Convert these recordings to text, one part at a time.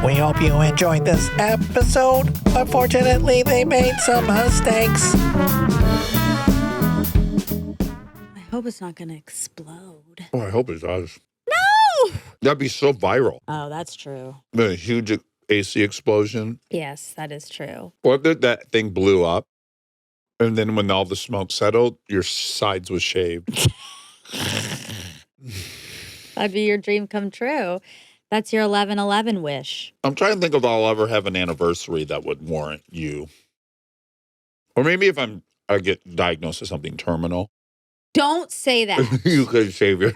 We hope you enjoyed this episode. Unfortunately, they made some mistakes. I hope it's not going to explode. Oh, I hope it does. No! That'd be so viral. Oh, that's true. A huge AC explosion. Yes, that is true. What if that thing blew up? And then when all the smoke settled, your sides was shaved. That'd be your dream come true. That's your 11/11 wish. I'm trying to think if I'll ever have an anniversary that would warrant you. Or maybe if I get diagnosed with something terminal. Don't say that. You could shave your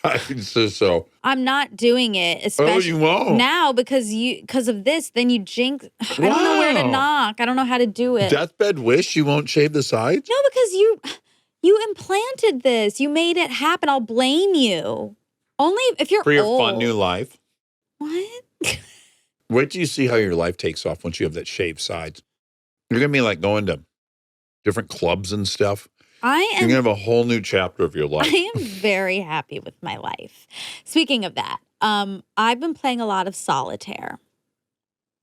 sides. So I'm not doing it, especially you won't. now because of this. Then you jinx. I don't know where to Wow. knock. I don't know how to do it. Deathbed wish you won't shave the sides? No, because you implanted this. You made it happen. I'll blame you. Only if you're For your old. fun new life. What? Wait till you see how your life takes off once you have that shaved sides. You're going to be like going to different clubs and stuff. You're going to have a whole new chapter of your life. I am very happy with my life. Speaking of that, I've been playing a lot of Solitaire.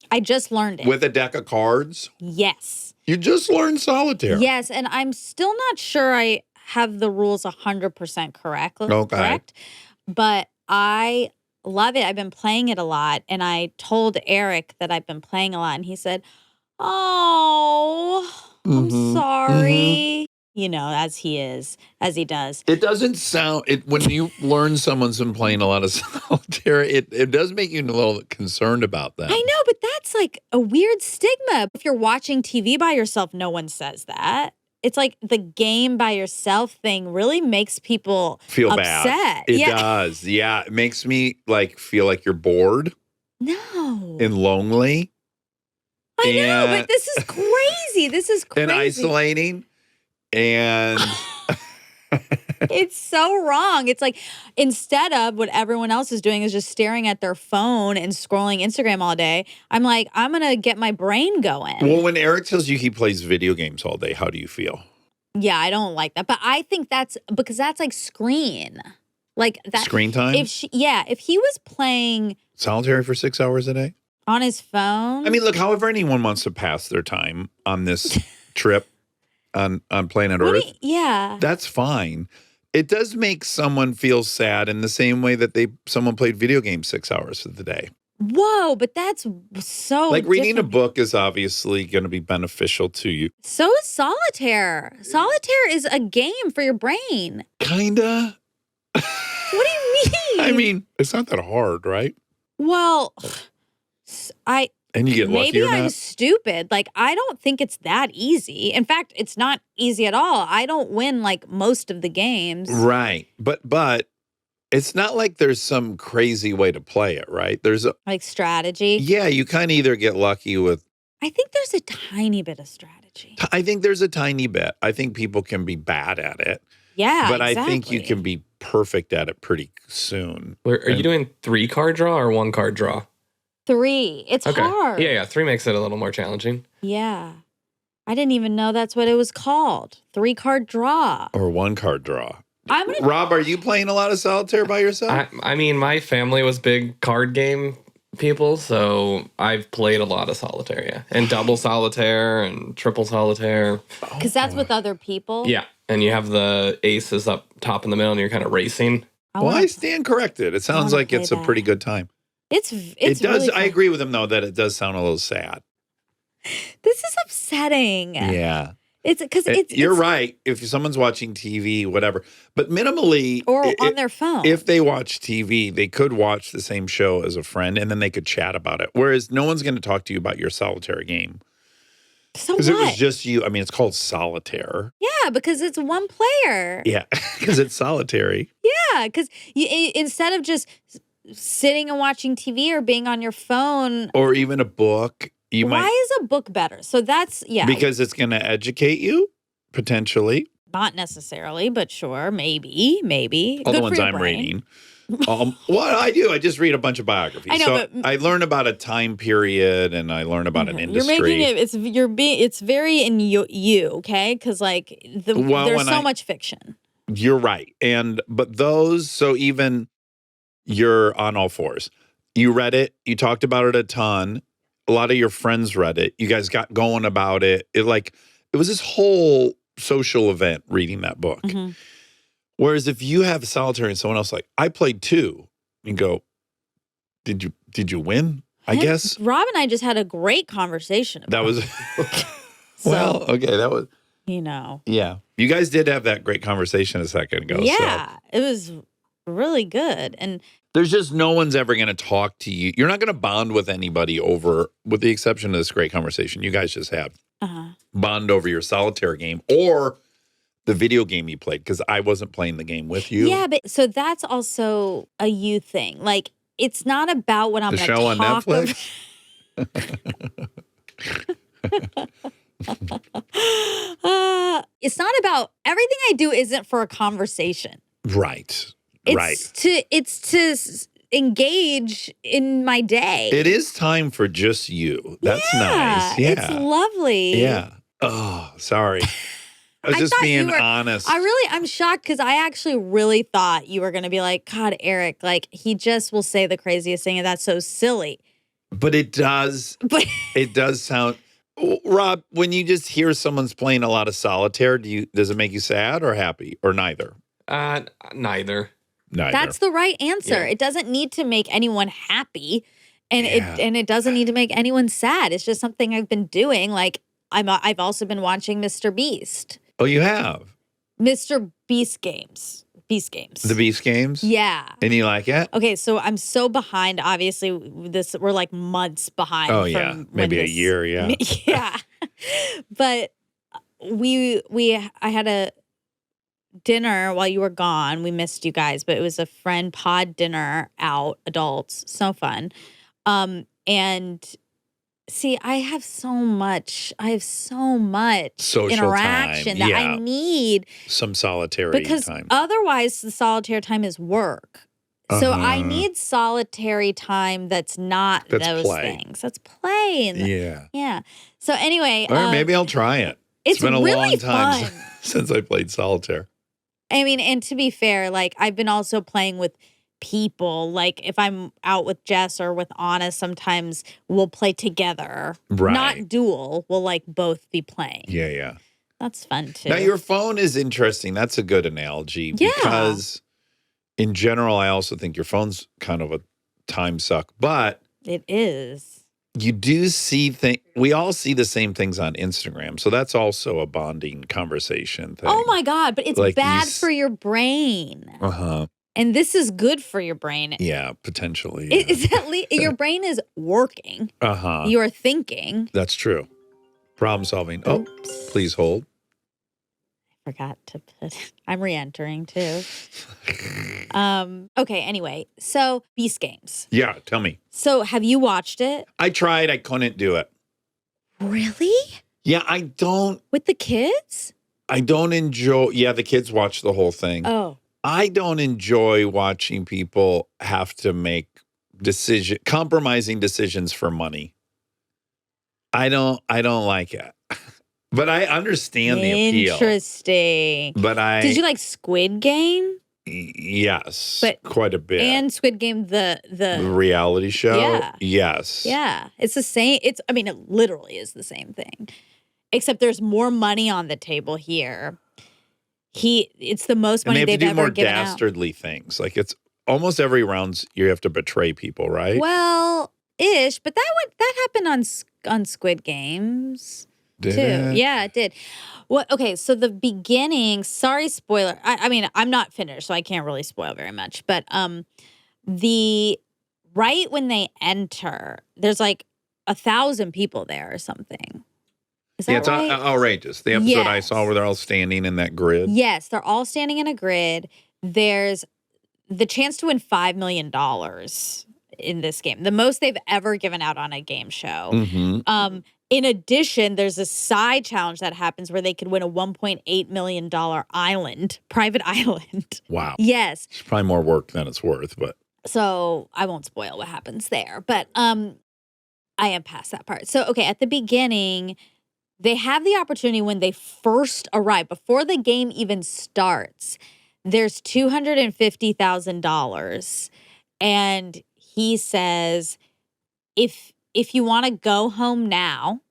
I just learned it. With a deck of cards? Yes. You just learned Solitaire. Yes, and I'm still not sure I have the rules 100% correct. Okay. Correct, but I love it. I've been playing it a lot, and I told Eric that I've been playing a lot, and he said, "Oh, I'm sorry." You know, as he does. It doesn't sound, when you learn someone's been playing a lot of Solitaire, it does make you a little concerned about that. I know, but that's like a weird stigma. If you're watching TV by yourself, no one says that. It's like the game by yourself thing really makes people feel upset. bad. It does. Yeah. It makes me feel like you're bored. No. And lonely. I know, but this is crazy. This is crazy. And isolating. And it's so wrong. It's like instead of what everyone else is doing is just staring at their phone and scrolling Instagram all day, I'm like, I'm going to get my brain going. Well, when Eric tells you he plays video games all day, how do you feel? Yeah, I don't like that. But I think that's because that's like screen. Like that Screen time? If he was playing Solitaire for 6 hours a day? on his phone. I mean, look, however anyone wants to pass their time on this trip on planet Earth, yeah. that's fine. It does make someone feel sad in the same way that someone played video games 6 hours of the day. Whoa, but that's so like reading different. a book is obviously going to be beneficial to you. So is Solitaire. Solitaire is a game for your brain. Kinda. What do you mean? I mean, it's not that hard, right? Well, And you get lucky maybe or I'm not. stupid. Like, I don't think it's that easy. In fact, it's not easy at all. I don't win like most of the games. Right. But it's not like there's some crazy way to play it, right? There's Like strategy. yeah, you kind of either get lucky with. I think there's a tiny bit of strategy. I think there's a tiny bit. I think people can be bad at it. Yeah, But exactly. I think you can be perfect at it pretty soon. Are you doing 3-card draw or 1-card draw? 3. It's hard. Yeah. 3 makes it a little more challenging. Yeah. I didn't even know that's what it was called. 3-card draw. Or 1-card draw. I'm gonna. Rob, are you playing a lot of Solitaire by yourself? I mean, my family was big card game people, so I've played a lot of Solitaire, yeah. And double Solitaire and triple Solitaire. Because that's with other people. Yeah. And you have the aces up top in the middle and you're kind of racing. Well, I stand corrected. It sounds wanna like it's play a pretty good time. It does. Really Really I agree with him, though, that it does sound a little sad. This is upsetting. Yeah. It's because You're right. If someone's watching TV, whatever. But minimally. Or on their phone. If they watch TV, they could watch the same show as a friend and then they could chat about it. Whereas no one's going to talk to you about your Solitaire game. So Because it was what? just you. I mean, it's called Solitaire. Yeah, because it's one player. Yeah. Because it's solitary. Yeah, because instead of just sitting and watching TV or being on your phone. Or even a book. Why is a book better? So that's, yeah. Because it's going to educate you, potentially. Not necessarily, but sure, maybe. All Good the ones for your I'm brain. reading. What I do, I just read a bunch of biographies. I know, so but I learn about a time period and I learn about an industry. You're making it. It's very in you, okay? Because like there's so much fiction. You're right, but those. So even you're on all fours. You read it. You talked about it a ton. A lot of your friends read it. You guys got going about it. It was this whole social event reading that book. Mm-hmm. Whereas if you have Solitaire and someone else like, I played 2, you go, did you win? I guess. Rob and I just had a great conversation about that was well, okay, that was yeah. You guys did have that great conversation a second ago. Yeah, it was really good. And there's just no one's ever going to talk to you. You're not going to bond with anybody over, with the exception of this great conversation. You guys just have bond over your Solitaire game or the video game you played, because I wasn't playing the game with you. Yeah, but so that's also a you thing. Like, it's not about what I'm going to talk about. The show on Netflix? It's not about, everything I do isn't for a conversation. Right. It's to engage in my day. It is time for just you. That's nice. Yeah. It's lovely. Yeah. Oh, sorry. I was just being honest. I'm shocked because I actually really thought you were going to be like, God, Eric, like he just will say the craziest thing and that's so silly. But it does. It does sound, Rob, when you just hear someone's playing a lot of Solitaire, does it make you sad or happy or neither? Neither. That's the right answer. Yeah. It doesn't need to make anyone happy, and it doesn't need to make anyone sad. It's just something I've been doing. Like I've also been watching Mr. Beast. Oh, you have? Mr. BeastGames. BeastGames. The BeastGames? Yeah. And you like it? Okay, so I'm so behind. Obviously, we're like months behind. Oh yeah, maybe a year. Yeah. Yeah, but I had a dinner while you were gone. We missed you guys, but it was a friend pod dinner out, adults. So fun. And see, I have so much social interaction time. that I need some solitary because time. Otherwise the solitaire time is work. So I need solitary time that's not those things. That's play. Yeah. So anyway. Or maybe I'll try it. It's been a really long time fun. since I played solitaire. I mean, and to be fair, like I've been also playing with people. Like if I'm out with Jess or with Anna, sometimes we'll play together. Right. Not duel. We'll like both be playing. Yeah. That's fun too. Now your phone is interesting. That's a good analogy because in general, I also think your phone's kind of a time suck, but it is. You do see things. We all see the same things on Instagram. So that's also a bonding conversation thing. Oh my God, but it's like bad for your brain. And this is good for your brain. Yeah, potentially. Yeah. It's at least your brain is working. You are thinking. That's true. Problem solving. Oops. Oh, please hold. I forgot to put. I'm re-entering too. Okay. Anyway, so BeastGames. Yeah, tell me. So have you watched it? I tried. I couldn't do it. Really? Yeah, I don't. With the kids? I don't enjoy. Yeah, the kids watch the whole thing. Oh. I don't enjoy watching people have to make compromising decisions for money. I don't like it. But I understand the appeal. Interesting. But did you like Squid Game? Yes, but quite a bit. And Squid Game, the reality show. Yeah. Yes. Yeah, it's the same. It literally is the same thing, except there's more money on the table here. It's the most money they've ever given out. More dastardly things. Like it's almost every round you have to betray people, right? Well, ish, but that happened on Squid Games. Did too. It? Yeah, it did. Well, okay, so the beginning, sorry, spoiler. I mean, I'm not finished, so I can't really spoil very much. But right when they enter, there's like 1,000 people there or something. Is that right? It's outrageous. The episode I saw where they're all standing in that grid. Yes, they're all standing in a grid. There's the chance to win $5 million in this game, the most they've ever given out on a game show. Mm-hmm. In addition, there's a side challenge that happens where they could win a $1.8 million private island. Wow. Yes. It's probably more work than it's worth, but. So I won't spoil what happens there, but I am past that part. So, okay, at the beginning, they have the opportunity when they first arrive, before the game even starts, there's $250,000. And he says, if you want to go home now,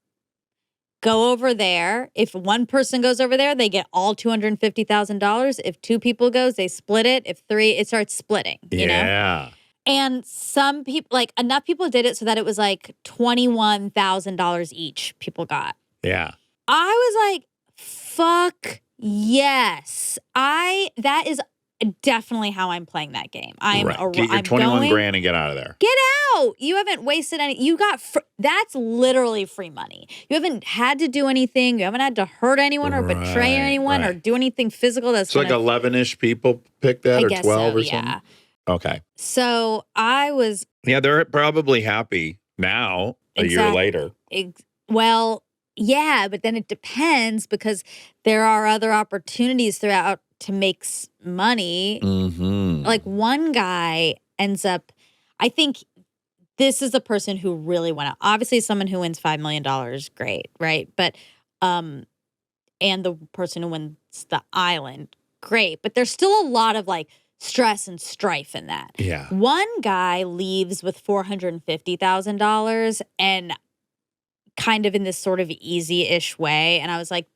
go over there. If one person goes over there, they get all $250,000. If two people goes, they split it. If three, it starts splitting, you know? And some people, like enough people did it so that it was like $21,000 each people got. Yeah. I was like, fuck yes. That is definitely how I'm playing that game. Get your 21 grand and get out of there. Get out. You haven't wasted any. You got, that's literally free money. You haven't had to do anything. You haven't had to hurt anyone or betray anyone or do anything physical. That's like 11-ish people picked that, or 12 or something? Yeah. Okay. So I was. Yeah, they're probably happy now, a year later. Well, yeah, but then it depends because there are other opportunities throughout to make money. Mm-hmm. Like one guy ends up, I think this is a person who really went out. Obviously, someone who wins $5 million, great, right? But, and the person who wins the island, great. But there's still a lot of like stress and strife in that. Yeah. One guy leaves with $450,000 and kind of in this sort of easy-ish way. And I was like,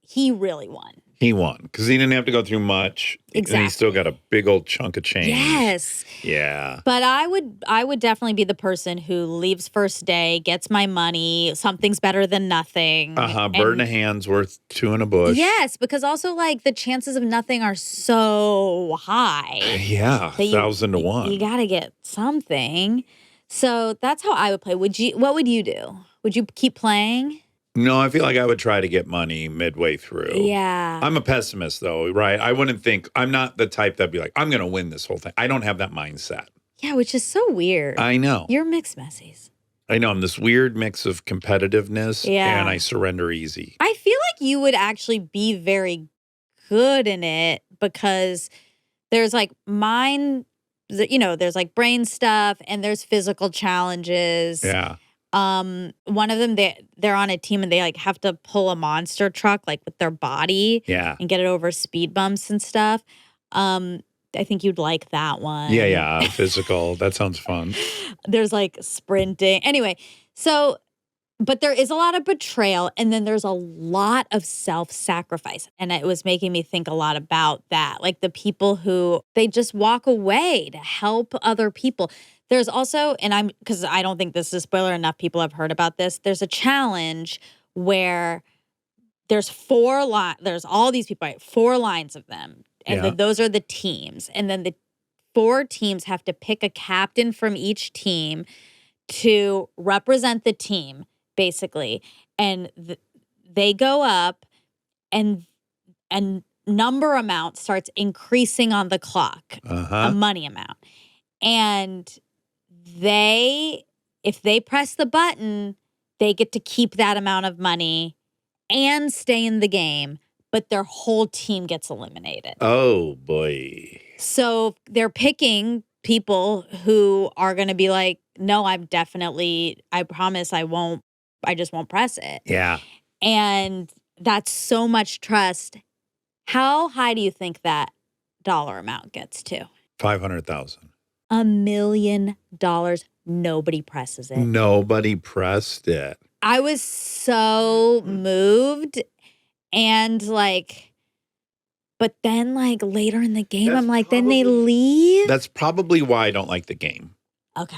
he really won. He won because he didn't have to go through much. Exactly. And he still got a big old chunk of change. Yes. Yeah. But I would definitely be the person who leaves first day, gets my money, something's better than nothing. Bird in a hand's worth two in a bush. Yes, because also like the chances of nothing are so high. Yeah, 1,000 to 1. You got to get something. So that's how I would play. What would you do? Would you keep playing? No, I feel like I would try to get money midway through. Yeah. I'm a pessimist, though, right? I wouldn't think, I'm not the type that'd be like, I'm going to win this whole thing. I don't have that mindset. Yeah, which is so weird. I know. You're mixed messies. I know. I'm this weird mix of competitiveness and I surrender easy. I feel like you would actually be very good in it because there's like there's like brain stuff and there's physical challenges. Yeah. One of them, they're on a team and they like have to pull a monster truck like with their body and get it over speed bumps and stuff. I think you'd like that one. Yeah, physical. That sounds fun. There's like sprinting. Anyway, but there is a lot of betrayal and then there's a lot of self-sacrifice. And it was making me think a lot about that. Like the people who, they just walk away to help other people. There's also, because I don't think this is a spoiler, enough people have heard about this. There's a challenge where there's there's all these people, right? 4 lines of them. And then those are the teams. And then the 4 teams have to pick a captain from each team to represent the team, basically. And they go up and number amount starts increasing on the clock, a money amount. And if they press the button, they get to keep that amount of money and stay in the game, but their whole team gets eliminated. Oh, boy. So they're picking people who are going to be like, no, I promise I just won't press it. Yeah. And that's so much trust. How high do you think that dollar amount gets to? 500,000. $1 million. Nobody presses it. Nobody pressed it. I was so moved and like, but then like later in the game, I'm like, then they leave. That's probably why I don't like the game. Okay.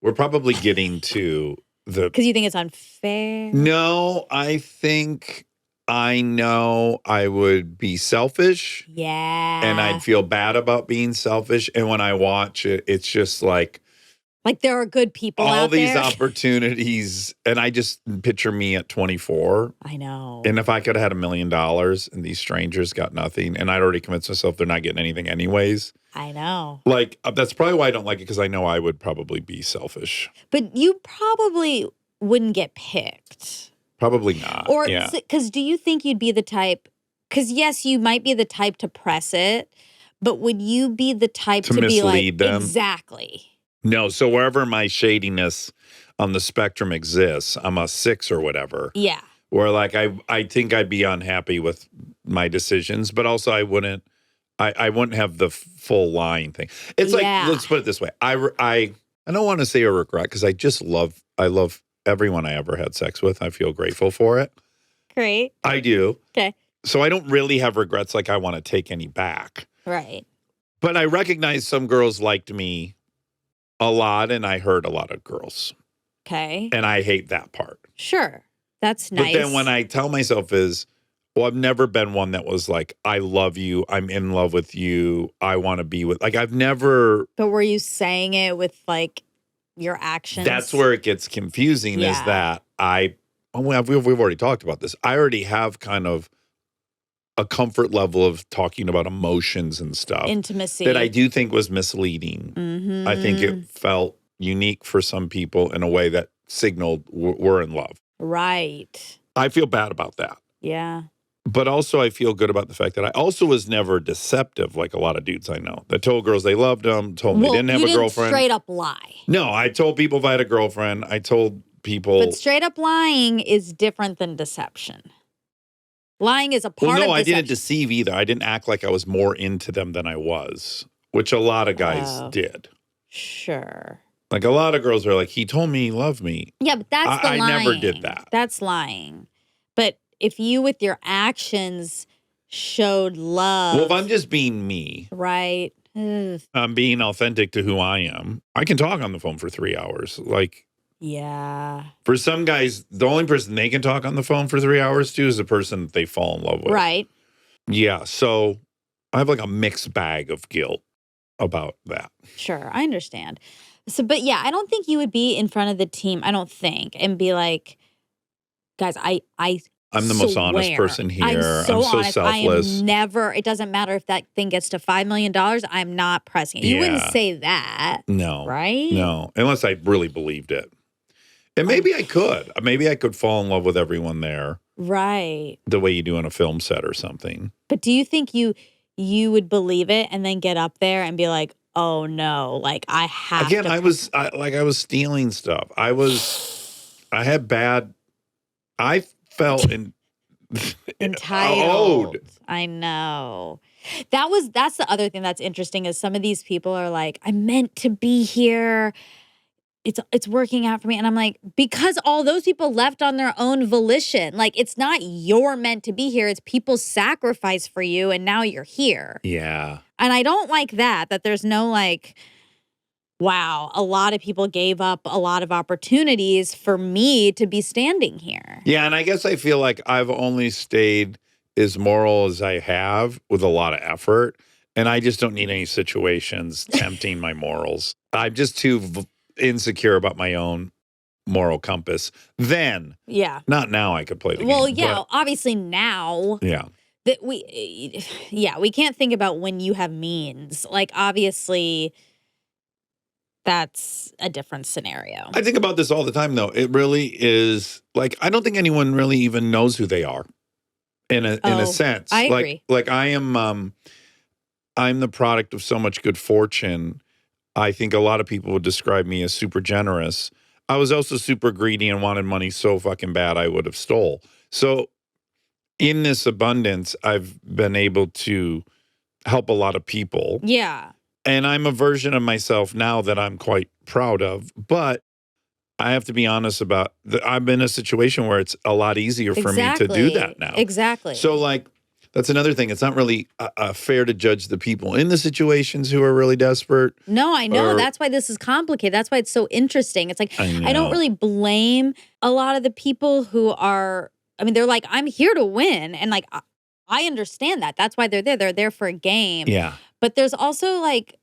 We're probably getting to because you think it's unfair? No, I think I know I would be selfish. Yeah. And I'd feel bad about being selfish. And when I watch it, it's just like there are good people all out these there. Opportunities. And I just picture me at 24. I know. And if I could have had $1 million and these strangers got nothing, and I'd already convinced myself they're not getting anything anyways. I know. Like, that's probably why I don't like it, because I know I would probably be selfish. But you probably wouldn't get picked. Probably not. Or, because do you think you'd be the type, because yes, you might be the type to press it, but would you be the type to be like, them? Exactly. No, so wherever my shadiness on the spectrum exists, I'm a 6 or whatever. Yeah. Where like I think I'd be unhappy with my decisions, but also I wouldn't I wouldn't have the full lying thing. It's like, let's put it this way. I don't want to say a regret because I love everyone I ever had sex with. I feel grateful for it. Great. I do. Okay. So I don't really have regrets like I want to take any back. Right. But I recognize some girls liked me a lot and I hurt a lot of girls. Okay. And I hate that part. Sure. That's nice. But then when I tell myself I've never been one that was like, I love you. I'm in love with you. I want to be with, like, I've never. But were you saying it with like your actions? That's where it gets confusing is that we've already talked about this. I already have kind of a comfort level of talking about emotions and stuff. Intimacy. That I do think was misleading. Mm-hmm. I think it felt unique for some people in a way that signaled we're in love. Right. I feel bad about that. Yeah. But also I feel good about the fact that I also was never deceptive like a lot of dudes I know that told girls they loved them, told them they didn't have a girlfriend. Straight up lie. No, I told people if I had a girlfriend. I told people. But straight up lying is different than deception. Lying is a part of deception. No, I didn't deceive either. I didn't act like I was more into them than I was, which a lot of guys did. Sure. Like a lot of girls are like, he told me he loved me. Yeah, but that's the lying. I never did that. That's lying. But if you with your actions showed love. Well, if I'm just being me. Right. I'm being authentic to who I am. I can talk on the phone for 3 hours. Like. Yeah. For some guys, the only person they can talk on the phone for 3 hours to is the person that they fall in love with. Right. Yeah. So I have like a mixed bag of guilt about that. Sure. I understand. So, but yeah, I don't think you would be in front of the team, I don't think, and be like, guys, I'm the most honest person here. I'm so honest. selfless. It doesn't matter if that thing gets to $5 million, I'm not pressing it. You wouldn't say that. No. Right? No. Unless I really believed it. And maybe I could. Maybe I could fall in love with everyone there. Right. The way you do on a film set or something. But do you think you would believe it and then get up there and be like, oh no, like I have Again, to. I was stealing stuff. I felt entitled. I know. That's the other thing that's interesting is some of these people are like, I meant to be here. It's working out for me. And I'm like, because all those people left on their own volition. Like, it's not you're meant to be here. It's people's sacrifice for you. And now you're here. Yeah. And I don't like that there's no like, wow, a lot of people gave up a lot of opportunities for me to be standing here. Yeah. And I guess I feel like I've only stayed as moral as I have with a lot of effort. And I just don't need any situations tempting my morals. I'm just too insecure about my own moral compass. Then, not now. I could play the game. Well, yeah, obviously now, that we can't think about when you have means. Like, obviously, that's a different scenario. I think about this all the time, though. It really is like I don't think anyone really even knows who they are, in a sense. I agree. Like I am. I'm the product of so much good fortune. I think a lot of people would describe me as super generous. I was also super greedy and wanted money so fucking bad I would have stole. So in this abundance, I've been able to help a lot of people. Yeah. And I'm a version of myself now that I'm quite proud of. But I have to be honest about I'm in a situation where it's a lot easier for me to do that now. Exactly. So like, that's another thing. It's not really fair to judge the people in the situations who are really desperate. No, I know. That's why this is complicated. That's why it's so interesting. It's like, I don't really blame a lot of the people who are, I mean, they're like, I'm here to win. And like, I understand that. That's why they're there. They're there for a game. Yeah. But there's also like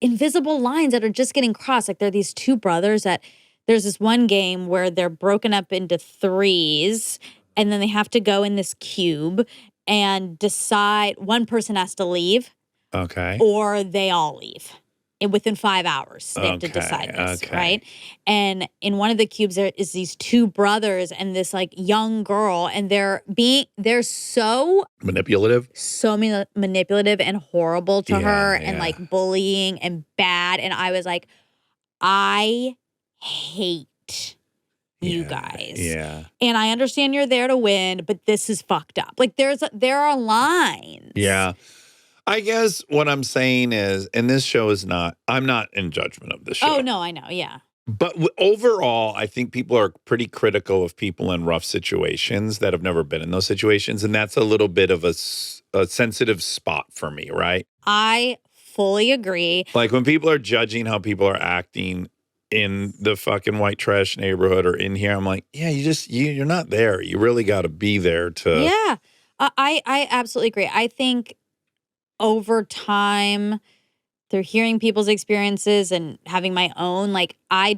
invisible lines that are just getting crossed. Like there are these two brothers that there's this one game where they're broken up into threes and then they have to go in this cube and decide one person has to leave. Okay. Or they all leave. And within 5 hours, they have to decide this, right? And in one of the cubes, there is these two brothers and this like young girl, and they're so manipulative, manipulative and horrible to her, and like bullying and bad. And I was like, I hate you guys. Yeah. And I understand you're there to win, but this is fucked up. Like there are lines. Yeah. I guess what I'm saying is, and this show is not, I'm not in judgment of this show. Oh, no, I know. Yeah. But overall, I think people are pretty critical of people in rough situations that have never been in those situations. And that's a little bit of a sensitive spot for me, right? I fully agree. Like when people are judging how people are acting in the fucking white trash neighborhood or in here, I'm like, yeah, you're not there. You really got to be there to. Yeah, I absolutely agree. I think over time, through hearing people's experiences and having my own, like, I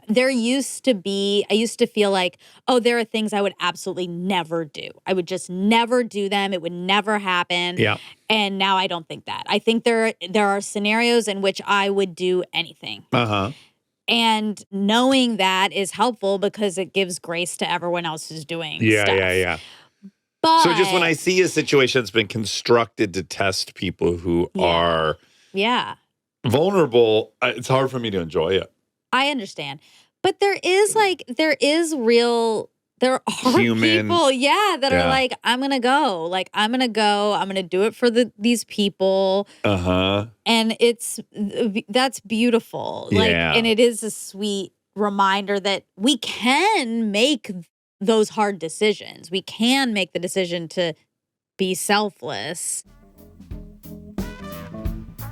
used to feel like, oh, there are things I would absolutely never do. I would just never do them. It would never happen. Yeah. And now I don't think that. I think there are scenarios in which I would do anything. Uh-huh. And knowing that is helpful because it gives grace to everyone else who's doing stuff. Yeah. But, So just when I see a situation that's been constructed to test people who are vulnerable, it's hard for me to enjoy it. I understand. But there are Human. people, that are like, I'm going to go. Like, I'm going to do it for these people. Uh-huh. And that's beautiful. Like, and it is a sweet reminder that we can make those hard decisions. We can make the decision to be selfless.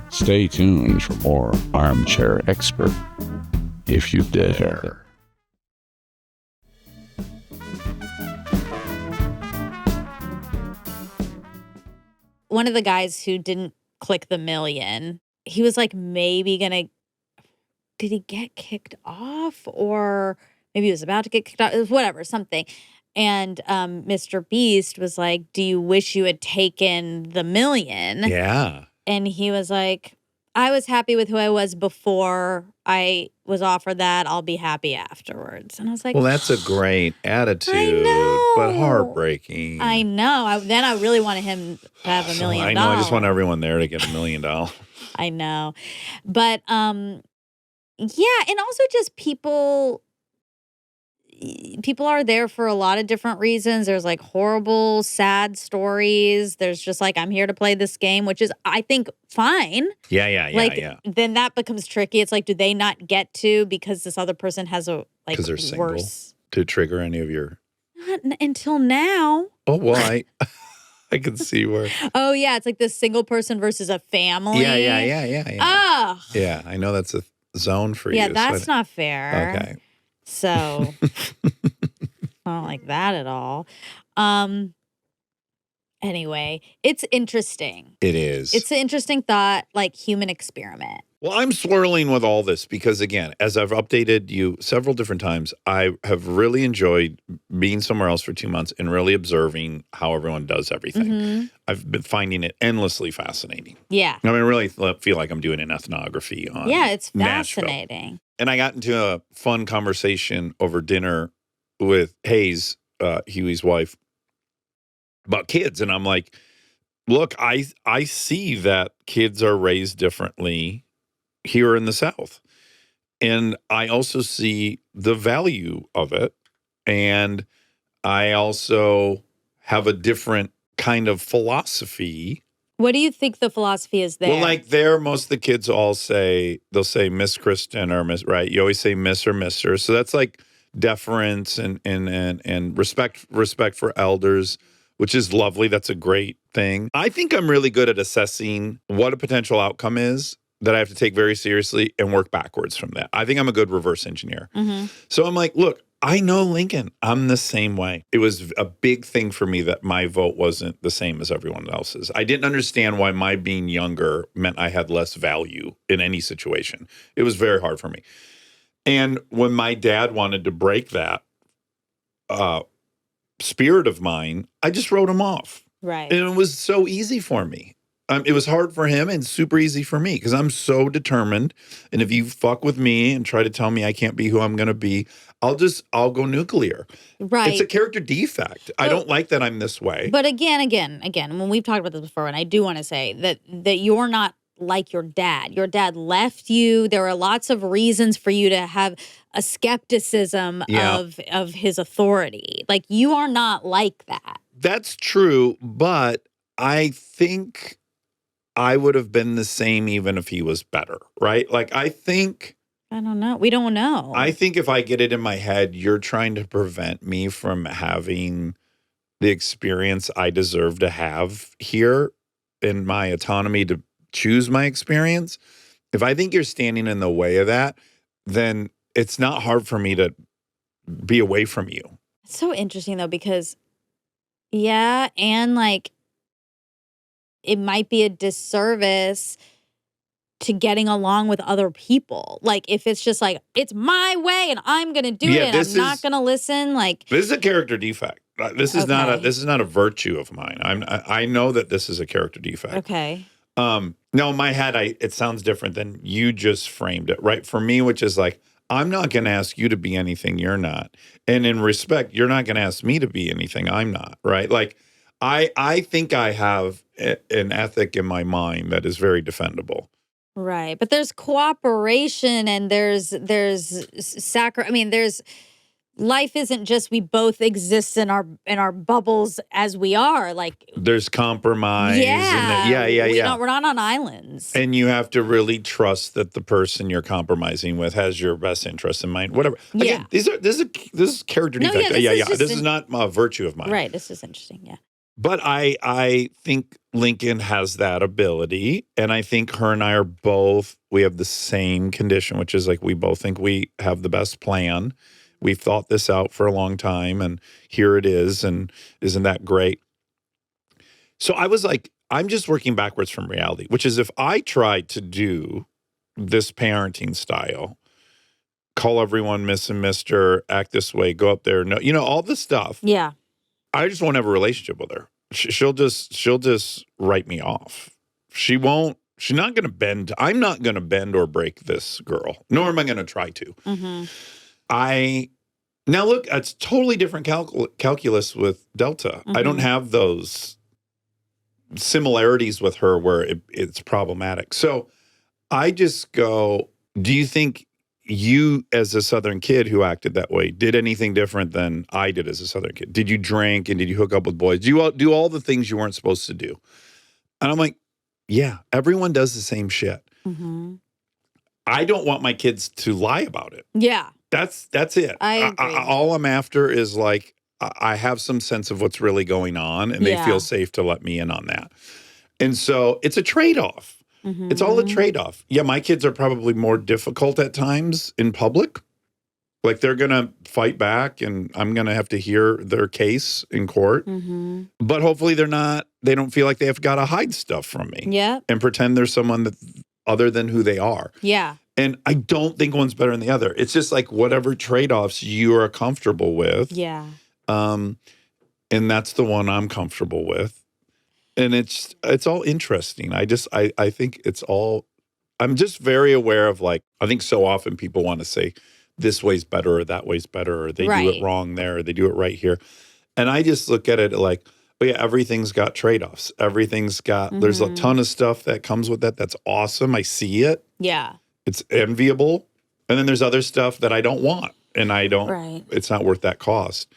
Stay tuned for more Armchair Expert, if you dare. One of the guys who didn't click the million, he was like maybe gonna, did he get kicked off? Or maybe he was about to get kicked off, whatever, something. And Mr. Beast was like, do you wish you had taken the million? Yeah. And he was like, I was happy with who I was before I was offered that. I'll be happy afterwards. And I was like, well, that's a great attitude, I know. But heartbreaking. I know. Then I really wanted him to have $1 million. I know. I just want everyone there to get $1 million. I know. But yeah, and also just people are there for a lot of different reasons. There's like horrible, sad stories. There's just like, I'm here to play this game, which is, I think, fine. Yeah. Then that becomes tricky. It's like, do they not get to because this other person has a like because they're single worse to trigger any of your? Not until now. Oh, well, I can see where. Oh yeah, it's like this single person versus a family. Yeah. Oh. Yeah, I know that's a zone for you. Yeah, that's not fair. Okay. So I don't like that at all. Anyway, it's interesting. It is. It's an interesting thought, like human experiment. Well, I'm swirling with all this because, again, as I've updated you several different times, I have really enjoyed being somewhere else for 2 months and really observing how everyone does everything. Mm-hmm. I've been finding it endlessly fascinating. Yeah. I mean, I really feel like I'm doing an ethnography on it's Nashville. fascinating. And I got into a fun conversation over dinner with Hayes, Huey's wife, about kids. And I'm like, look, I see that kids are raised differently here in the South. And I also see the value of it. And I also have a different kind of philosophy. What do you think the philosophy is there? Well, like there, most of the kids they'll say Miss Kristen or Miss, right? You always say Miss or Mister. So that's like deference and respect for elders, which is lovely. That's a great thing. I think I'm really good at assessing what a potential outcome is that I have to take very seriously and work backwards from that. I think I'm a good reverse engineer. Mm-hmm. So I'm like, look, I know Lincoln. I'm the same way. It was a big thing for me that my vote wasn't the same as everyone else's. I didn't understand why my being younger meant I had less value in any situation. It was very hard for me. And when my dad wanted to break that spirit of mine, I just wrote him off. Right. And it was so easy for me. It was hard for him and super easy for me because I'm so determined. And if you fuck with me and try to tell me I can't be who I'm going to be, I'll go nuclear. Right. It's a character defect. I don't like that I'm this way. But again, when we've talked about this before, and I do want to say that you're not like your dad. Your dad left you. There are lots of reasons for you to have a skepticism of his authority. Like, you are not like that. That's true, but I think I would have been the same even if he was better, right? Like, I don't know. We don't know. I think if I get it in my head, you're trying to prevent me from having the experience I deserve to have here in my autonomy to choose my experience. If I think you're standing in the way of that, then it's not hard for me to be away from you. It's so interesting though, because yeah, and like it might be a disservice to getting along with other people. Like if it's just like, it's my way and I'm going to do it and I'm not going to listen. Like this is a character defect. This is not a virtue of mine. I know that this is a character defect. Okay. No, in my head, it sounds different than you just framed it, right? For me, which is like, I'm not going to ask you to be anything you're not. And in respect, you're not going to ask me to be anything I'm not, right? Like, I think I have an ethic in my mind that is very defendable. Right. But there's cooperation and there's life isn't just we both exist in our bubbles as we are. Like there's compromise. Yeah. We're not on islands. And you have to really trust that the person you're compromising with has your best interest in mind. Whatever. Again, this is character defect. This is not a virtue of mine. Right. This is interesting. Yeah. But I think Lincoln has that ability. And I think her and I we have the same condition, which is like we both think we have the best plan. We've thought this out for a long time, and here it is, and isn't that great? So I was like, I'm just working backwards from reality, which is if I tried to do this parenting style, call everyone Miss and Mr., act this way, go up there, no, all this stuff. Yeah. I just won't have a relationship with her. She'll just write me off. She's not going to bend. I'm not going to bend or break this girl, nor am I going to try to. Mm-hmm. Now look, it's totally different calculus with Delta. Mm-hmm. I don't have those similarities with her where it's problematic. So I just go, do you think you as a Southern kid who acted that way did anything different than I did as a Southern kid? Did you drink and did you hook up with boys? Do you do all the things you weren't supposed to do? And I'm like, yeah, everyone does the same shit. Mm-hmm. I don't want my kids to lie about it. Yeah. That's it. I agree. All I'm after is like, I have some sense of what's really going on and they feel safe to let me in on that. And so it's a trade-off. Mm-hmm. It's all a trade-off. Yeah, my kids are probably more difficult at times in public. Like they're going to fight back and I'm going to have to hear their case in court. Mm-hmm. But hopefully they don't feel like they've got to hide stuff from me. Yeah. And pretend there's someone other than who they are. Yeah. And I don't think one's better than the other. It's just like whatever trade-offs you are comfortable with. Yeah. And that's the one I'm comfortable with. And it's all interesting. I think it's all, I'm just very aware of like, I think so often people want to say this way's better or that way's better, or they do it wrong there, or they do it right here. And I just look at it like, oh yeah, everything's got trade-offs. Everything's got, there's a ton of stuff that comes with that. That's awesome. I see it. Yeah. It's enviable. And then there's other stuff that I don't want. And it's not worth that cost.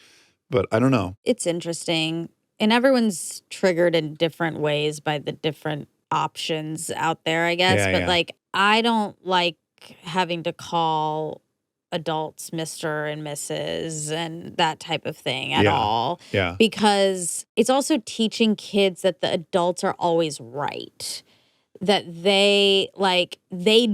But I don't know. It's interesting. And everyone's triggered in different ways by the different options out there, I guess. But like, I don't like having to call adults Mr. and Mrs. and that type of thing at all. Yeah. Because it's also teaching kids that the adults are always right. That they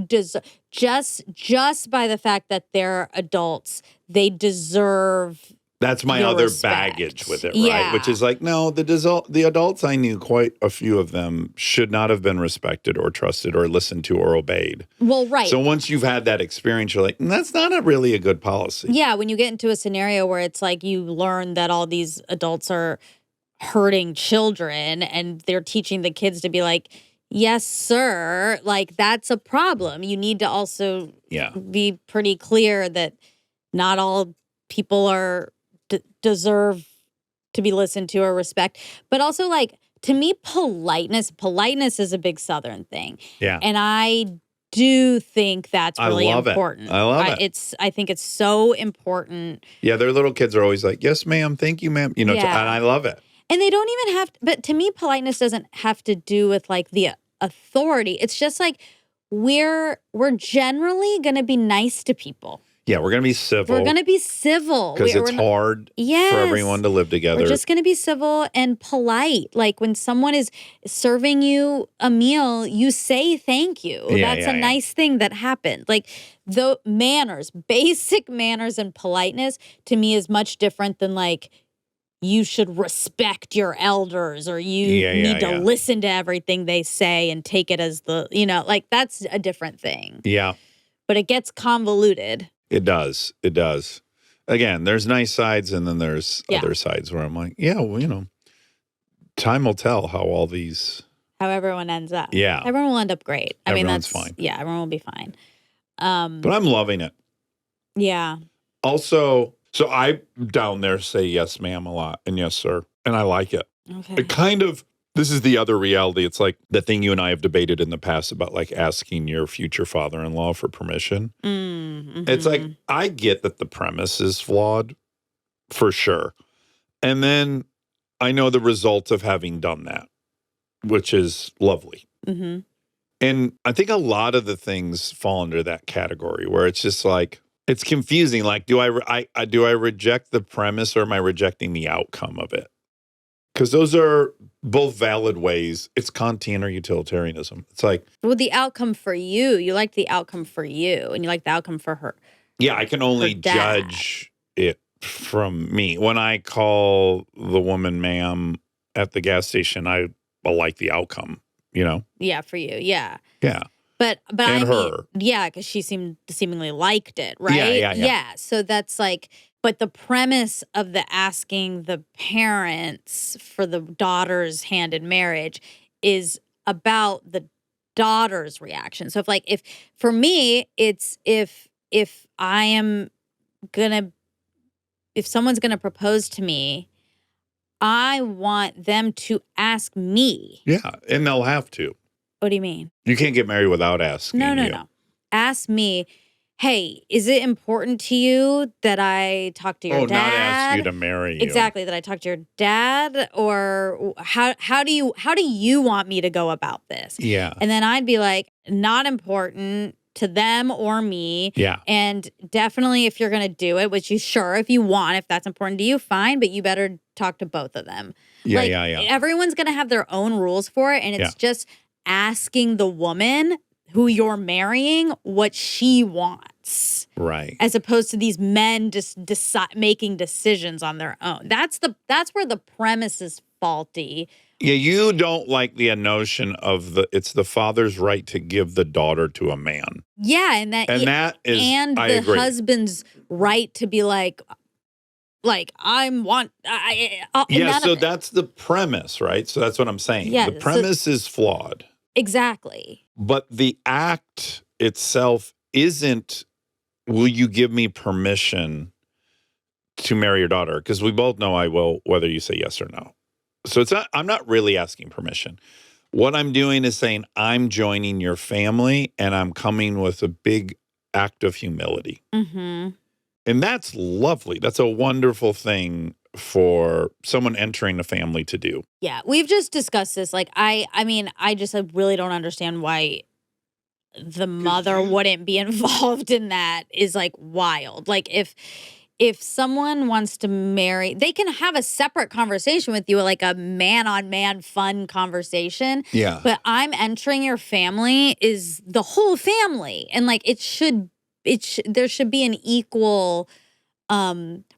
deserve, just by the fact that they're adults, they deserve. That's my other baggage with it, right? Yeah. Which is like, no, the adults I knew, quite a few of them, should not have been respected or trusted or listened to or obeyed. Well, right. So once you've had that experience, you're like, that's not really a good policy. Yeah, when you get into a scenario where it's like you learn that all these adults are hurting children and they're teaching the kids to be like, yes, sir, like that's a problem. You need to also be pretty clear that not all people deserve to be listened to or respect. But also, like, to me, politeness is a big Southern thing. Yeah. And I do think that's really important. I love it. I think it's so important. Yeah, their little kids are always like, yes, ma'am, thank you, ma'am. And I love it. And they don't even have, but to me, politeness doesn't have to do with like the authority. It's just like we're generally going to be nice to people. Yeah, we're going to be civil. We're going to be civil. Because it's hard for everyone to live together. We're just going to be civil and polite. Like when someone is serving you a meal, you say thank you. That's a nice thing that happened. Like the manners, basic manners and politeness to me is much different than like, you should respect your elders or you need to listen to everything they say and take it as the, like that's a different thing. Yeah. But it gets convoluted. It does. It does. Again, there's nice sides and then there's other sides where I'm like, well, time will tell how all these. How everyone ends up. Yeah. Everyone will end up great. Everyone's fine. Yeah, everyone will be fine. But I'm loving it. Yeah. Also, so I down there say yes, ma'am, a lot and yes, sir. And I like it. Okay. It kind of, this is the other reality. It's like the thing you and I have debated in the past about like asking your future father-in-law for permission. Mm-hmm. It's like, I get that the premise is flawed for sure. And then I know the result of having done that, which is lovely. Mm-hmm. And I think a lot of the things fall under that category where it's just like, it's confusing. Like, do I reject the premise or am I rejecting the outcome of it? Because those are both valid ways. It's Kantian or utilitarianism. It's like, well, the outcome for you like the outcome for you, and you like the outcome for her. Yeah, I can only judge it from me. When I call the woman ma'am at the gas station, I like the outcome. Yeah, for you. Yeah. Yeah. But and her. Because she seemingly liked it, right? Yeah. So that's like, but the premise of the asking the parents for the daughter's hand in marriage is about the daughter's reaction. So if for me, it's if someone's gonna propose to me, I want them to ask me. Yeah, and they'll have to. What do you mean? You can't get married without asking. No. Ask me, hey, is it important to you that I talk to your dad? Not ask you to marry you. Exactly, that I talk to your dad? Or how do you want me to go about this? Yeah. And then I'd be like, not important to them or me. Yeah. And definitely if you're going to do it, which if you want, if that's important to you, fine, but you better talk to both of them. Yeah, like, yeah. Everyone's going to have their own rules for it, and it's just asking the woman who you're marrying what she wants. Right. As opposed to these men just making decisions on their own. That's where the premise is faulty. Yeah, you don't like the notion of it's the father's right to give the daughter to a man. Yeah, and the agree. husband's right to be like so that's the premise, right? So that's what I'm saying. Yeah, the premise is flawed. Exactly. But the act itself isn't, will you give me permission to marry your daughter? Because we both know I will, whether you say yes or no. So I'm not really asking permission. What I'm doing is saying, I'm joining your family and I'm coming with a big act of humility. Mm-hmm. And that's lovely. That's a wonderful thing for someone entering the family to do. Yeah, we've just discussed this. Like, I really don't understand why the mother wouldn't be involved in that is like wild. Like if someone wants to marry, they can have a separate conversation with you, like a man-on-man fun conversation. Yeah. But I'm entering your family is the whole family. And like there should be an equal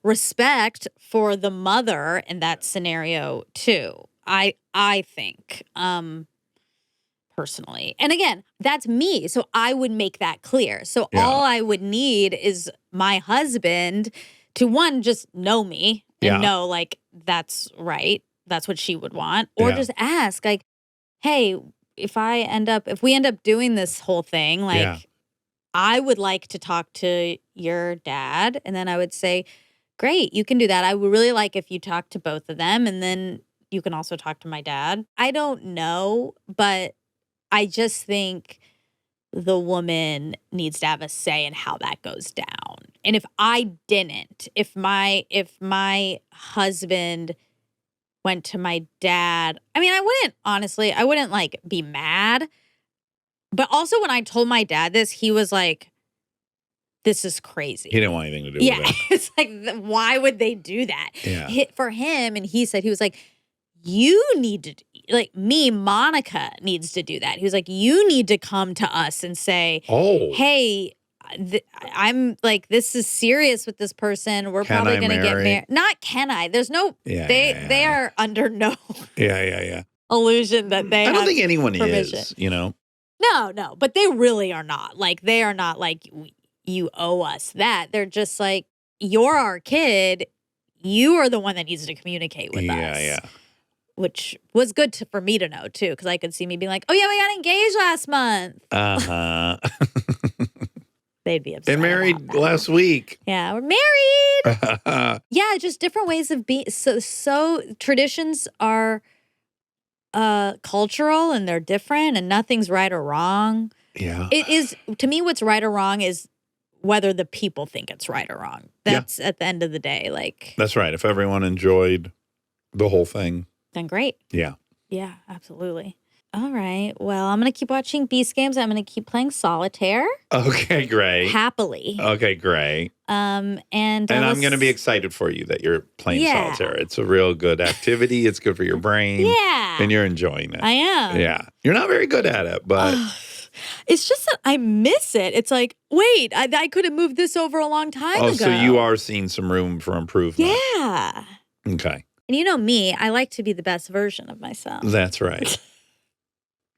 respect for the mother in that scenario too. I think personally. And again, that's me. So I would make that clear. So all I would need is my husband to just know me and know like that's right. That's what she would want. Or just ask like, hey, if we end up doing this whole thing, like I would like to talk to your dad. And then I would say, great, you can do that. I would really like if you talk to both of them. And then you can also talk to my dad. I don't know, but I just think the woman needs to have a say in how that goes down. And if my husband went to my dad. I mean, I wouldn't like be mad. But also when I told my dad this, he was like, this is crazy. He didn't want anything to do with it. It's like, why would they do that? Yeah. For him, and he was like, you need to, like me, Monica needs to do that. He was like, you need to come to us and say, hey, I'm like, this is serious with this person. We're probably going to get married. Not can I? There's no, they are under no illusion that they I don't have think anyone permission. is, you know? No, but they really are not. Like, they are not like, you owe us that. They're just like, you're our kid. You are the one that needs to communicate with us. Yeah. Which was good for me to know, too, because I could see me being like, oh, yeah, we got engaged last month. Uh-huh. They'd be upset. And married last week. Yeah, we're married. Yeah, just different ways of being. So traditions are cultural and they're different and nothing's right or wrong. Yeah. It is, to me, what's right or wrong is whether the people think it's right or wrong. That's at the end of the day, like. That's right. If everyone enjoyed the whole thing. Then great. Yeah. Yeah, absolutely. All right. Well, I'm going to keep watching BeastGames. I'm going to keep playing Solitaire. Okay, great. Happily. Okay, great. And I'm going to be excited for you that you're playing Solitaire. It's a real good activity. It's good for your brain. Yeah. And you're enjoying it. I am. Yeah. You're not very good at it, but. It's just that I miss it. It's like, wait, I could have moved this over a long time ago. Oh, so you are seeing some room for improvement. Yeah. Okay. And you know me, I like to be the best version of myself. That's right.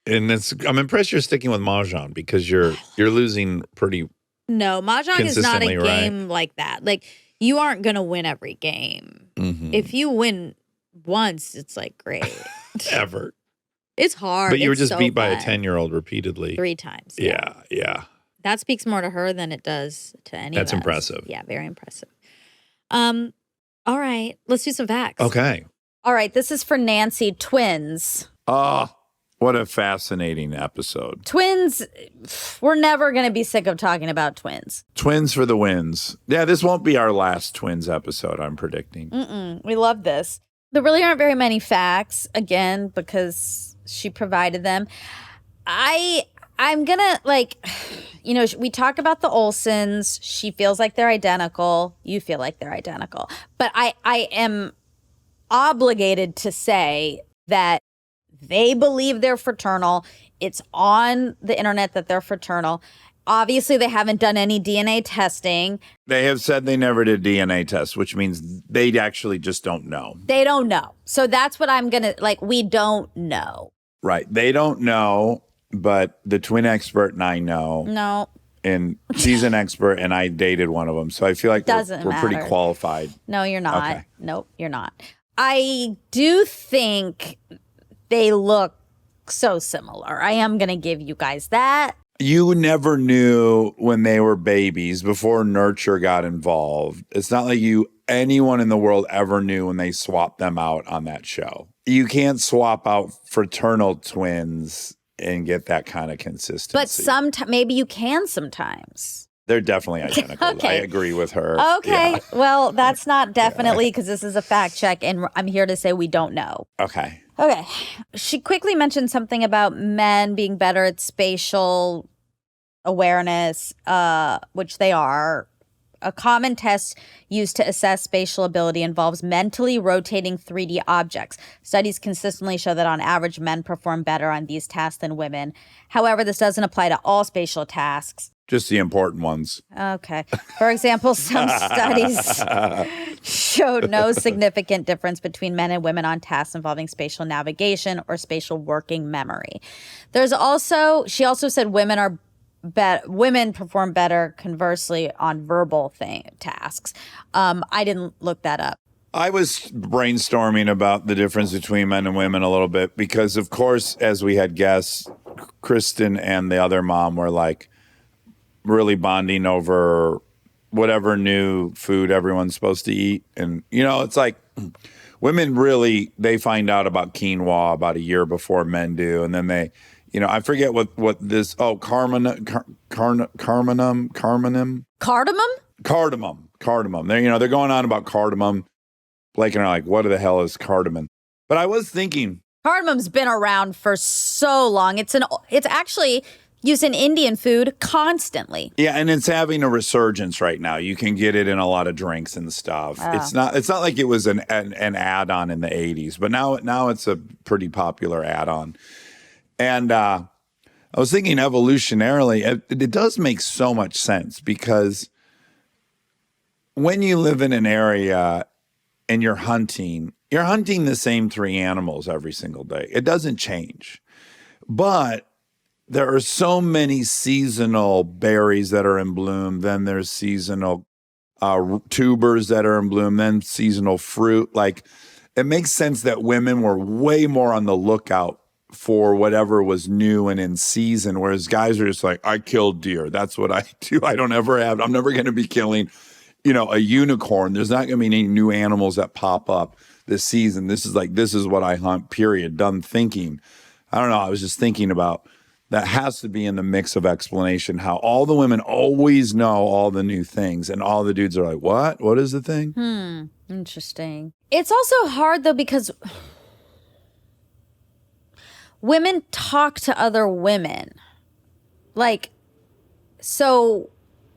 And I'm impressed you're sticking with Mahjong because you're losing pretty. No, Mahjong is not a game right? like that. Like, you aren't going to win every game. Mm-hmm. If you win once, it's like great. Ever. It's hard. But you were It's just so beat by a fun. 10-year-old repeatedly. 3 times. Yeah. That speaks more to her than it does to any That's of us. impressive. Yeah, very impressive. All right, let's do some facts. Okay. All right, this is for Nancy. Twins. Oh, what a fascinating episode. Twins, we're never going to be sick of talking about twins. Twins for the wins. Yeah, this won't be our last twins episode, I'm predicting. We love this. There really aren't very many facts, again, because she provided them. I'm going to, we talk about the Olsens. She feels like they're identical. You feel like they're identical. But I am obligated to say that they believe they're fraternal. It's on the internet that they're fraternal. Obviously, they haven't done any DNA testing. They have said they never did DNA tests, which means they actually just don't know. They don't know. So that's what I'm going to, we don't know. Right. They don't know, but the twin expert and I know. No. And she's an expert, and I dated one of them. So I feel like we're pretty qualified. No, you're not. Okay. Nope, you're not. I do think they look so similar. I am going to give you guys that. You never knew when they were babies before nurture got involved. It's not like anyone in the world ever knew when they swapped them out on that show. You can't swap out fraternal twins and get that kind of consistency. But maybe you can sometimes. They're definitely identical. Okay. I agree with her. Okay. Yeah. Well, that's not definitely because this is a fact check and I'm here to say we don't know. Okay. She quickly mentioned something about men being better at spatial awareness, which they are. A common test used to assess spatial ability involves mentally rotating 3D objects. Studies consistently show that on average, men perform better on these tasks than women. However, this doesn't apply to all spatial tasks. Just the important ones. Okay. For example, some studies showed no significant difference between men and women on tasks involving spatial navigation or spatial working memory. She also said women perform better, conversely, on verbal tasks. I didn't look that up. I was brainstorming about the difference between men and women a little bit because, of course, as we had guests, Kristen and the other mom were really bonding over whatever new food everyone's supposed to eat. And, it's like women really, they find out about quinoa about a year before men do. And then they, I forget what this, cardamom. They're going on about cardamom. Blake and I are like, what the hell is cardamom? But I was thinking, Cardamom's been around for so long. It's actually used in Indian food constantly. yeah, and it's having a resurgence right now. You can get it in a lot of drinks and stuff. Oh. It's not like it was an add-on in the 80s, but now it's a pretty popular add-on. And I was thinking evolutionarily, it does make so much sense because when you live in an area and you're hunting the same 3 animals every single day. It doesn't change. But there are so many seasonal berries that are in bloom. Then there's seasonal tubers that are in bloom. Then seasonal fruit. Like, it makes sense that women were way more on the lookout for whatever was new and in season, whereas guys are just like, I killed deer. That's what I do. I'm never going to be killing, a unicorn. There's not going to be any new animals that pop up this season. This is what I hunt, period. Done thinking. I don't know. I was just thinking about that has to be in the mix of explanation, how all the women always know all the new things and all the dudes are like, what? What is the thing? Interesting. It's also hard though because women talk to other women. Like, so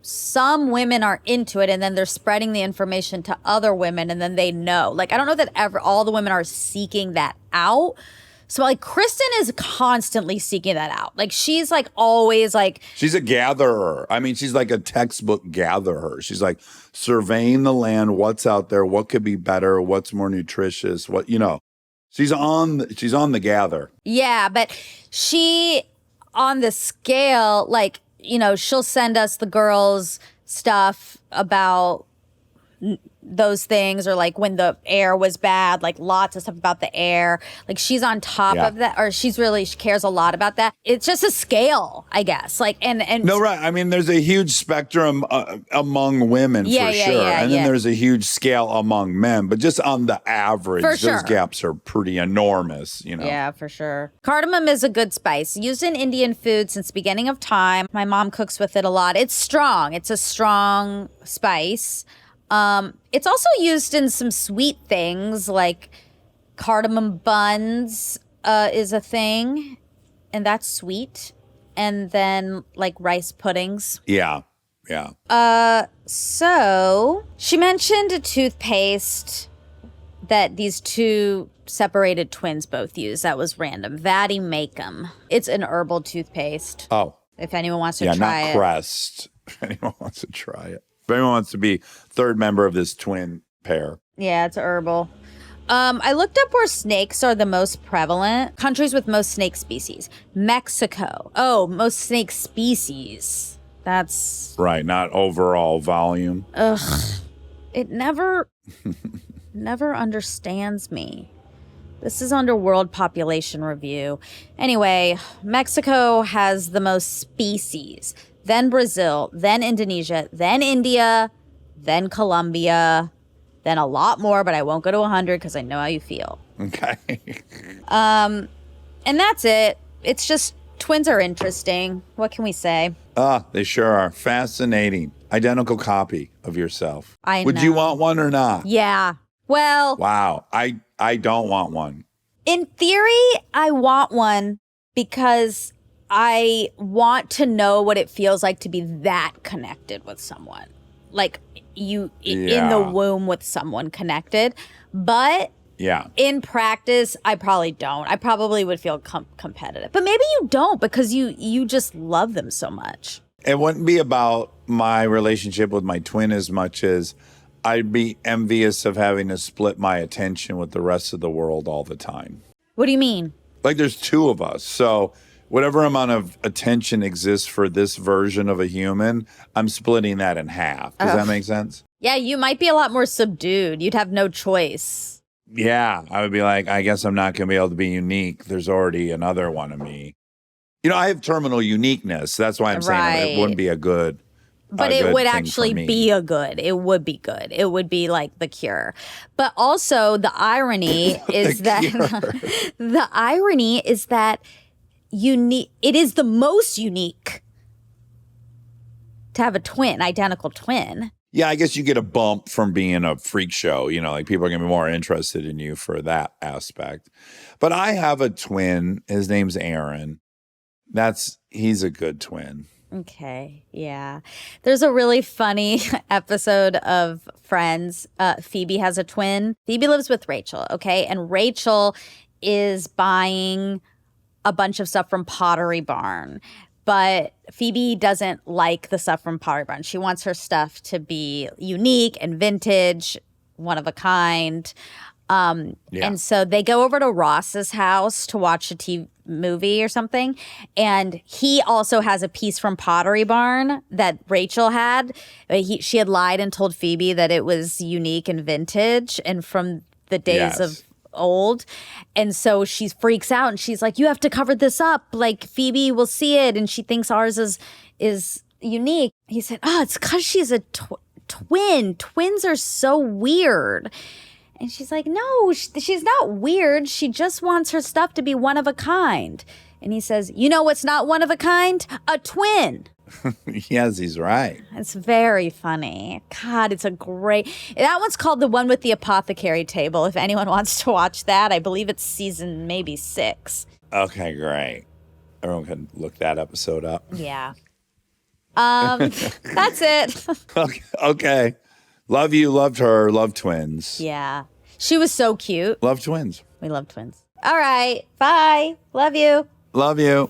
some women are into it and then they're spreading the information to other women and then they know. Like, I don't know that all the women are seeking that out. So, like, Kristen is constantly seeking that out. Like, she's, like, always, like... She's a gatherer. I mean, she's like a textbook gatherer. She's, like, surveying the land, what's out there, what could be better, what's more nutritious, She's on the gather. Yeah, but she, on the scale, like... she'll send us the girls stuff about those things, or like when the air was bad, like lots of stuff about the air. Like, she's on top of that, or she cares a lot about that. It's just a scale, I guess. Like, and no, right. I mean, there's a huge spectrum among women for sure, and then there's a huge scale among men. But just on the average, those gaps are pretty enormous. Yeah, for sure. Cardamom is a good spice used in Indian food since the beginning of time. My mom cooks with it a lot. It's strong. It's a strong spice. It's also used in some sweet things, like cardamom buns is a thing, and that's sweet. And then like rice puddings. Yeah. So she mentioned a toothpaste that these 2 separated twins both use. That was random. Vatty Makem. It's an herbal toothpaste. Oh. If anyone wants to try it. Yeah, not Crest. If anyone wants to try it. If anyone wants to be third member of this twin pair. Yeah, it's herbal. I looked up where snakes are the most prevalent. Countries with most snake species. Mexico. Oh, most snake species. That's... Right, not overall volume. Ugh. It never understands me. This is under World Population Review. Anyway, Mexico has the most species. Then Brazil, then Indonesia, then India, then Colombia, then a lot more, but I won't go to 100 because I know how you feel. Okay. And that's it. It's just twins are interesting. What can we say? They sure are. Fascinating. Identical copy of yourself. I know. Would you want one or not? Yeah. Well. Wow. I don't want one. In theory, I want one because I want to know what it feels like to be that connected with someone. Like in the womb with someone connected. But in practice, I probably don't. I probably would feel competitive. But maybe you don't because you just love them so much. It wouldn't be about my relationship with my twin as much as I'd be envious of having to split my attention with the rest of the world all the time. What do you mean? Like, there's 2 of us. So whatever amount of attention exists for this version of a human, I'm splitting that in half. Does that make sense? Yeah, you might be a lot more subdued. You'd have no choice. Yeah, I would be like, I guess I'm not going to be able to be unique. There's already another one of me. I have terminal uniqueness. That's why I'm saying it wouldn't be a good But it would actually be a good. It would be good. It would be like the cure. But also the irony is that the irony is that it is the most unique to have a twin, identical twin. Yeah, I guess you get a bump from being a freak show. You know, like people are going to be more interested in you for that aspect. But I have a twin. His name's Aaron. He's a good twin. Okay, yeah. There's a really funny episode of Friends. Phoebe has a twin. Phoebe lives with Rachel, okay? And Rachel is buying a bunch of stuff from Pottery Barn. But Phoebe doesn't like the stuff from Pottery Barn. She wants her stuff to be unique and vintage, one of a kind. And so they go over to Ross's house to watch a TV movie or something. And he also has a piece from Pottery Barn that Rachel had. She had lied and told Phoebe that it was unique and vintage and from the days of old. And so she freaks out and she's like, you have to cover this up. Like Phoebe will see it. And she thinks ours is unique. He said, oh, it's because she's a twin. Twins are so weird. And she's like, no, she's not weird. She just wants her stuff to be one of a kind. And he says, you know what's not one of a kind? A twin. Yes, he's right. It's very funny. God, it's a great... That one's called The One with the Apothecary Table. If anyone wants to watch that, I believe it's season maybe 6. Okay, great. Everyone can look that episode up. Yeah. That's it. Okay. Love you, loved her, love twins. Yeah. She was so cute. Love twins. We love twins. All right. Bye. Love you. Love you.